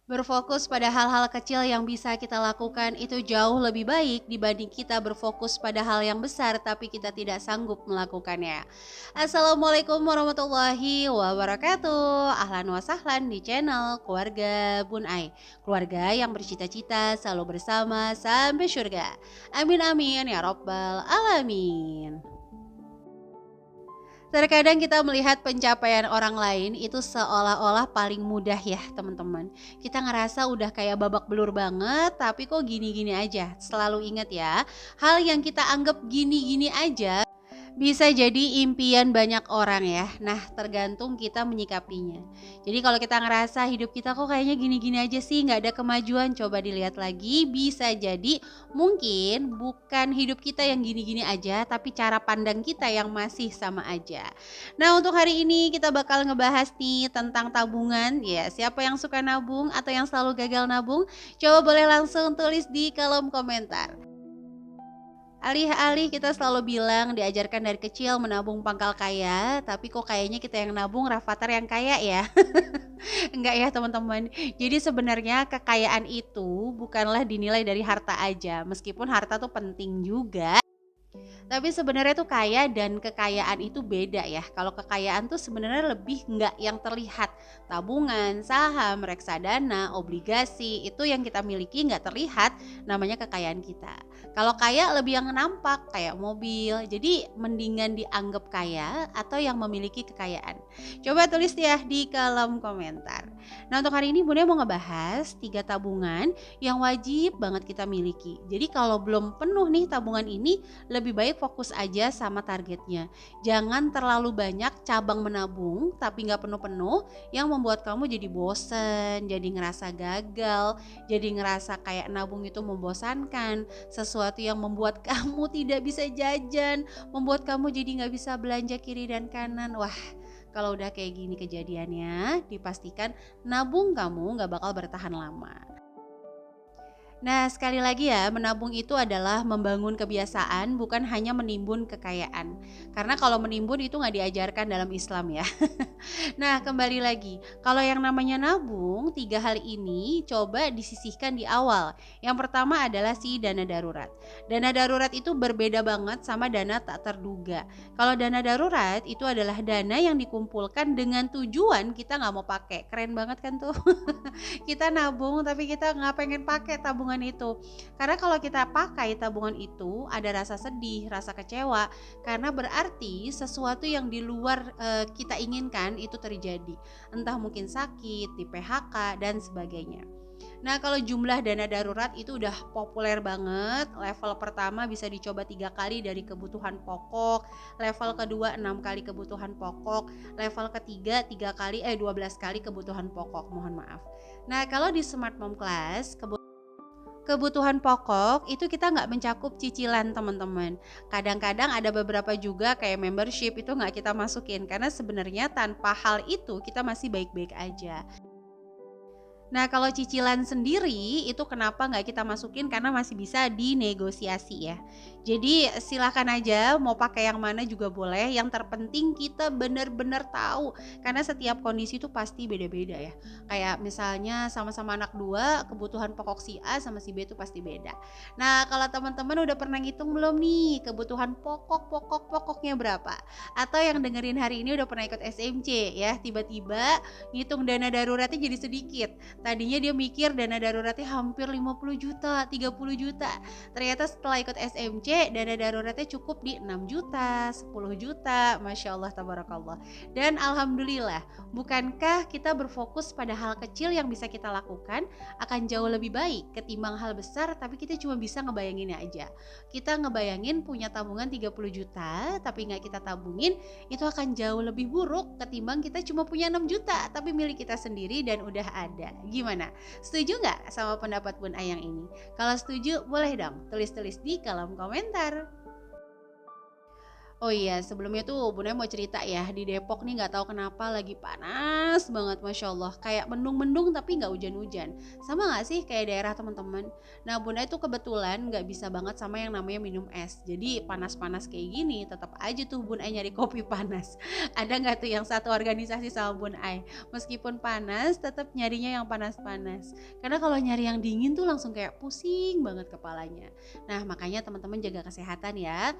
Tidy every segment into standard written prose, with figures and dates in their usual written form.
Berfokus pada hal-hal kecil yang bisa kita lakukan itu jauh lebih baik dibanding kita berfokus pada hal yang besar tapi kita tidak sanggup melakukannya. Assalamualaikum warahmatullahi wabarakatuh. Ahlan wa sahlan di channel Keluarga Bun Ai. Keluarga yang bercita-cita selalu bersama sampai surga. Amin amin ya robbal alamin. Terkadang kita melihat pencapaian orang lain itu seolah-olah paling mudah ya teman-teman. Kita ngerasa udah kayak babak belur banget tapi kok gini-gini aja. Selalu ingat ya, hal yang kita anggap gini-gini aja bisa jadi impian banyak orang ya. Nah, tergantung kita menyikapinya. Jadi kalau kita ngerasa hidup kita kok kayaknya gini-gini aja sih, nggak ada kemajuan, coba dilihat lagi. Bisa jadi mungkin bukan hidup kita yang gini-gini aja, tapi cara pandang kita yang masih sama aja. Nah, untuk hari ini kita bakal ngebahas nih tentang tabungan. Ya, siapa yang suka nabung atau yang selalu gagal nabung? Coba boleh langsung tulis di kolom komentar. Alih-alih kita selalu bilang diajarkan dari kecil menabung pangkal kaya, tapi kok kayaknya kita yang nabung Rafathar yang kaya ya? Enggak ya teman-teman. Jadi sebenarnya kekayaan itu bukanlah dinilai dari harta aja, meskipun harta tuh penting juga. Tapi sebenarnya tuh kaya dan kekayaan itu beda ya. Kalau kekayaan tuh sebenarnya lebih nggak yang terlihat. Tabungan, saham, reksadana, obligasi itu yang kita miliki nggak terlihat, namanya kekayaan kita. Kalau kaya lebih yang nampak kayak mobil. Jadi mendingan dianggap kaya atau yang memiliki kekayaan. Coba tulis ya di kolom komentar. Nah untuk hari ini Bunda mau ngebahas 3 tabungan yang wajib banget kita miliki. Jadi kalau belum penuh nih tabungan ini, lebih baik fokus aja sama targetnya. Jangan terlalu banyak cabang menabung tapi nggak penuh-penuh yang membuat kamu jadi bosen, jadi ngerasa gagal, jadi ngerasa kayak nabung itu membosankan, sesuatu yang membuat kamu tidak bisa jajan, membuat kamu jadi nggak bisa belanja kiri dan kanan. Wah, kalau udah kayak gini kejadiannya, dipastikan nabung kamu nggak bakal bertahan lama. Nah, sekali lagi ya, menabung itu adalah membangun kebiasaan, bukan hanya menimbun kekayaan. Karena kalau menimbun itu nggak diajarkan dalam Islam ya. Nah, kembali lagi, kalau yang namanya nabung, 3 hal ini coba disisihkan di awal. Yang pertama adalah si dana darurat. Dana darurat itu berbeda banget sama dana tak terduga. Kalau dana darurat itu adalah dana yang dikumpulkan dengan tujuan kita nggak mau pakai. Keren banget kan tuh? Kita nabung tapi kita nggak pengen pakai tabungan itu. Karena kalau kita pakai tabungan itu ada rasa sedih, rasa kecewa, karena berarti sesuatu yang di luar kita inginkan itu terjadi. Entah mungkin sakit, di PHK dan sebagainya. Nah kalau jumlah dana darurat itu udah populer banget. Level pertama bisa dicoba 3 kali dari kebutuhan pokok, level kedua 6 kali kebutuhan pokok, level ketiga 12 kali kebutuhan pokok, mohon maaf. Nah kalau di Smart Mom Class kebutuhan pokok itu kita nggak mencakup cicilan teman-teman. Kadang-kadang ada beberapa juga kayak membership itu nggak kita masukin karena sebenarnya tanpa hal itu kita masih baik-baik aja. Nah kalau cicilan sendiri itu kenapa nggak kita masukin karena masih bisa dinegosiasi ya. Jadi silahkan aja mau pakai yang mana juga boleh. Yang terpenting kita benar-benar tahu karena setiap kondisi itu pasti beda-beda ya. Kayak misalnya sama-sama anak dua kebutuhan pokok si A sama si B itu pasti beda. Nah kalau teman-teman udah pernah ngitung belum nih kebutuhan pokoknya berapa? Atau yang dengerin hari ini udah pernah ikut SMC ya tiba-tiba ngitung dana daruratnya jadi sedikit. Tadinya dia mikir dana daruratnya hampir 50 juta, 30 juta. Ternyata setelah ikut SMC, dana daruratnya cukup di 6 juta, 10 juta. Masya Allah, tabarakallah. Dan alhamdulillah, bukankah kita berfokus pada hal kecil yang bisa kita lakukan akan jauh lebih baik ketimbang hal besar tapi kita cuma bisa ngebayanginnya aja. Kita ngebayangin punya tabungan 30 juta tapi nggak kita tabungin, itu akan jauh lebih buruk ketimbang kita cuma punya 6 juta tapi milik kita sendiri dan udah ada. Gimana? Setuju nggak sama pendapat Bun Ayang ini? Kalau setuju boleh dong tulis-tulis di kolom komentar. Oh iya, sebelumnya tuh Bunda mau cerita ya, di Depok nih nggak tahu kenapa lagi panas banget, Masya Allah. Kayak mendung-mendung tapi nggak hujan-hujan. Sama nggak sih kayak daerah teman-teman? Nah Bunda itu kebetulan nggak bisa banget sama yang namanya minum es. Jadi panas-panas kayak gini, tetap aja tuh Bun Ai nyari kopi panas. Ada nggak tuh yang satu organisasi sama Bun Ai? Meskipun panas, tetap nyarinya yang panas-panas. Karena kalau nyari yang dingin tuh langsung kayak pusing banget kepalanya. Nah makanya teman-teman jaga kesehatan ya.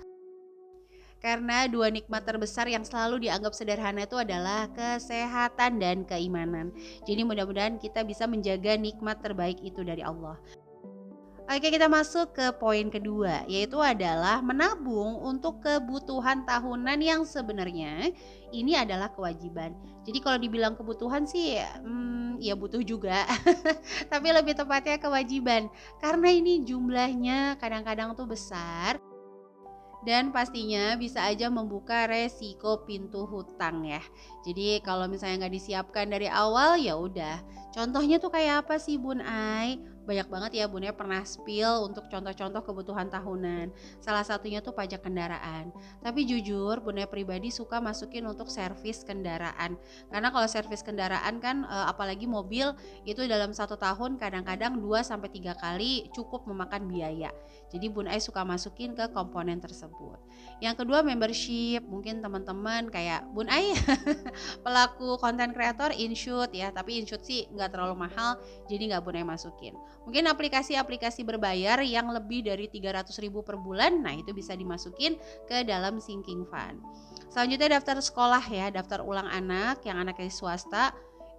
Karena dua nikmat terbesar yang selalu dianggap sederhana itu adalah kesehatan dan keimanan. Jadi mudah-mudahan kita bisa menjaga nikmat terbaik itu dari Allah. Oke, kita masuk ke poin kedua, yaitu adalah menabung untuk kebutuhan tahunan yang sebenarnya ini adalah kewajiban. Jadi kalau dibilang kebutuhan sih, ya butuh juga, tapi lebih tepatnya kewajiban. Karena ini jumlahnya kadang-kadang tuh besar dan pastinya bisa aja membuka resiko pintu hutang ya. Jadi kalau misalnya nggak disiapkan dari awal ya udah. Contohnya tuh kayak apa sih Bun Ai? Banyak banget ya Bun ya pernah spill untuk contoh-contoh kebutuhan tahunan. Salah satunya tuh pajak kendaraan. Tapi jujur Bun Ai pribadi suka masukin untuk servis kendaraan. Karena kalau servis kendaraan kan apalagi mobil itu dalam 1 tahun kadang-kadang 2 sampai 3 kali cukup memakan biaya. Jadi Bun Ai suka masukin ke komponen tersebut. Yang kedua membership, mungkin teman-teman kayak Bun Ai pelaku konten kreator InShoot ya, tapi InShoot sih nggak terlalu mahal, jadi nggak Bun Ai masukin. Mungkin aplikasi-aplikasi berbayar yang lebih dari 300.000 per bulan, nah itu bisa dimasukin ke dalam sinking fund. Selanjutnya daftar sekolah ya, daftar ulang anak yang anaknya swasta.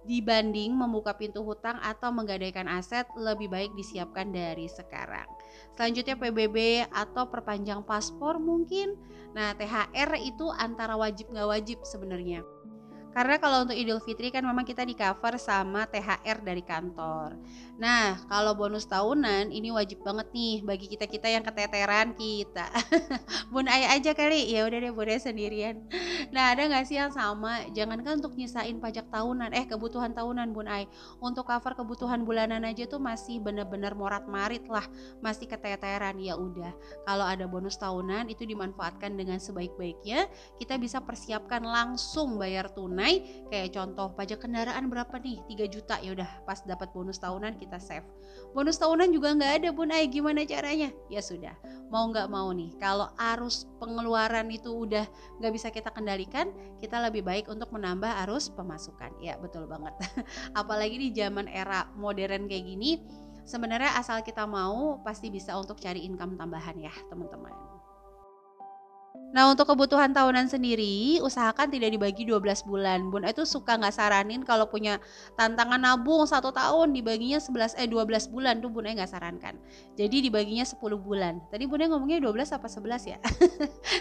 Dibanding membuka pintu hutang atau menggadaikan aset, lebih baik disiapkan dari sekarang. Selanjutnya PBB atau perpanjang paspor mungkin. Nah THR itu antara wajib nggak wajib sebenarnya. Karena kalau untuk Idul Fitri kan memang kita di cover sama THR dari kantor. Nah, kalau bonus tahunan ini wajib banget nih bagi kita-kita yang keteteran kita. Bun Ai aja kali, ya udah deh Bun Ai sendirian. Nah, ada nggak sih yang sama? Jangankan untuk nyisain pajak tahunan, kebutuhan tahunan Bun Ai. Untuk cover kebutuhan bulanan aja tuh masih bener-bener morat-marit lah, masih keteteran. Ya udah, kalau ada bonus tahunan itu dimanfaatkan dengan sebaik-baiknya. Kita bisa persiapkan langsung bayar tunai. Kayak contoh pajak kendaraan berapa nih 3 juta, ya udah pas dapat bonus tahunan kita save. Bonus tahunan juga nggak ada Bun Ai, gimana caranya? Ya sudah, mau nggak mau nih kalau arus pengeluaran itu udah nggak bisa kita kendalikan, kita lebih baik untuk menambah arus pemasukan. Ya betul banget. Apalagi di zaman era modern kayak gini, sebenarnya asal kita mau pasti bisa untuk cari income tambahan ya teman-teman. Nah untuk kebutuhan tahunan sendiri, usahakan tidak dibagi 12 bulan. Bun itu suka nggak saranin kalau punya tantangan nabung 1 tahun dibaginya 12 bulan tuh Bun nggak sarankan. Jadi dibaginya 10 bulan. Tadi Bun ngomongnya 12 apa 11 ya?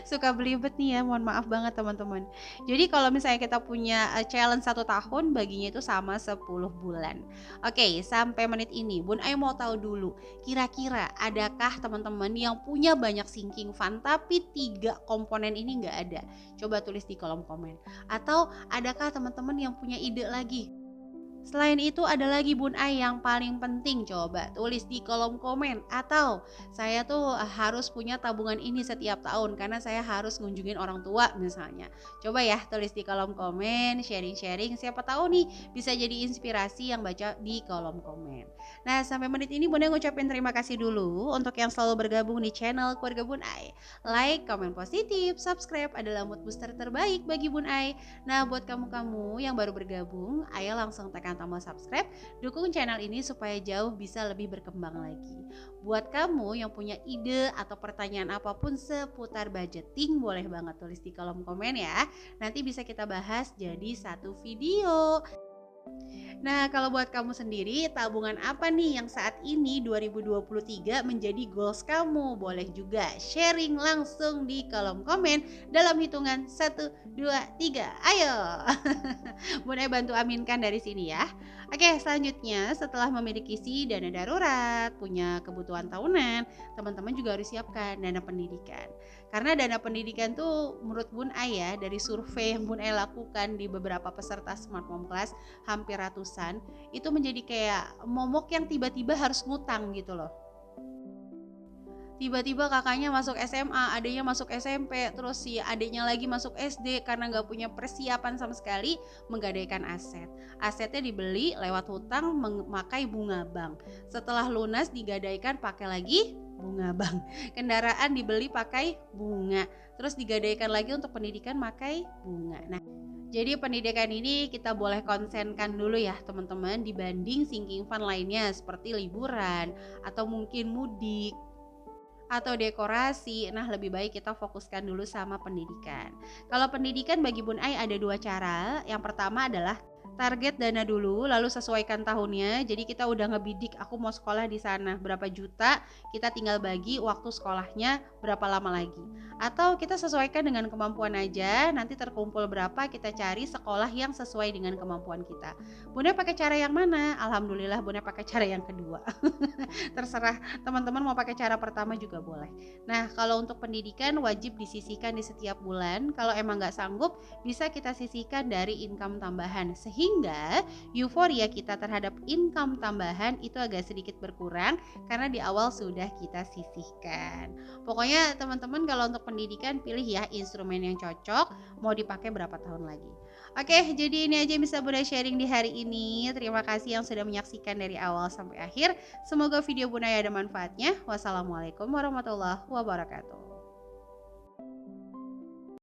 Suka belibet nih ya, mohon maaf banget teman-teman. Jadi kalau misalnya kita punya challenge 1 tahun, baginya itu sama 10 bulan. Oke, sampai menit ini Bun mau tahu dulu, kira-kira adakah teman-teman yang punya banyak sinking fund tapi 3 komponen ini nggak ada? Coba tulis di kolom komen. Atau adakah teman-teman yang punya ide lagi? Selain itu ada lagi Bun Ai yang paling penting, coba tulis di kolom komen. Atau saya tuh harus punya tabungan ini setiap tahun karena saya harus ngunjungin orang tua misalnya. Coba ya tulis di kolom komen, sharing-sharing, siapa tahu nih bisa jadi inspirasi yang baca di kolom komen. Nah sampai menit ini Bun Ai ngucapin terima kasih dulu untuk yang selalu bergabung di channel Keluarga Bun Ai. Like, komen positif, subscribe adalah mood booster terbaik bagi Bun Ai. Nah buat kamu-kamu yang baru bergabung, ayo langsung tekan tombol subscribe, dukung channel ini supaya jauh bisa lebih berkembang lagi. Buat kamu yang punya ide atau pertanyaan apapun seputar budgeting, boleh banget tulis di kolom komen ya. Nanti bisa kita bahas jadi satu video. Nah, kalau buat kamu sendiri, tabungan apa nih yang saat ini 2023 menjadi goals kamu? Boleh juga sharing langsung di kolom komen dalam hitungan 1, 2, 3. Ayo. Bun bantu aminkan dari sini ya. Oke, selanjutnya setelah memiliki dana darurat, punya kebutuhan tahunan, teman-teman juga harus siapkan dana pendidikan. Karena dana pendidikan tuh menurut Bun Ai ya, dari survei yang Bun Ai lakukan di beberapa peserta Smart Mom Class, hampir ratusan, itu menjadi kayak momok yang tiba-tiba harus ngutang gitu loh. Tiba-tiba kakaknya masuk SMA, adiknya masuk SMP, terus si adiknya lagi masuk SD karena nggak punya persiapan sama sekali, menggadaikan aset. Asetnya dibeli lewat hutang memakai bunga bank. Setelah lunas digadaikan pakai lagi bunga bank. Kendaraan dibeli pakai bunga. Terus digadaikan lagi untuk pendidikan pakai bunga. Nah, jadi pendidikan ini kita boleh konsenkan dulu ya teman-teman dibanding sinking fund lainnya seperti liburan atau mungkin mudik atau dekorasi. Nah, lebih baik kita fokuskan dulu sama pendidikan. Kalau pendidikan bagi Bun Ai ada dua cara. Yang pertama adalah target dana dulu, lalu sesuaikan tahunnya. Jadi kita udah ngebidik, aku mau sekolah di sana berapa juta, kita tinggal bagi waktu sekolahnya berapa lama lagi. Atau kita sesuaikan dengan kemampuan aja, nanti terkumpul berapa kita cari sekolah yang sesuai dengan kemampuan kita. Bunda pakai cara yang mana? Alhamdulillah Bunda pakai cara yang kedua. Terserah teman-teman mau pakai cara pertama juga boleh. Nah, kalau untuk pendidikan wajib disisihkan di setiap bulan. Kalau emang nggak sanggup, bisa kita sisihkan dari income tambahan. Sehingga euforia kita terhadap income tambahan itu agak sedikit berkurang karena di awal sudah kita sisihkan. Pokoknya teman-teman kalau untuk pendidikan pilih ya instrumen yang cocok, mau dipakai berapa tahun lagi. Oke, jadi ini aja yang bisa Bunda sharing di hari ini. Terima kasih yang sudah menyaksikan dari awal sampai akhir. Semoga video Bunda ada manfaatnya. Wassalamualaikum warahmatullahi wabarakatuh.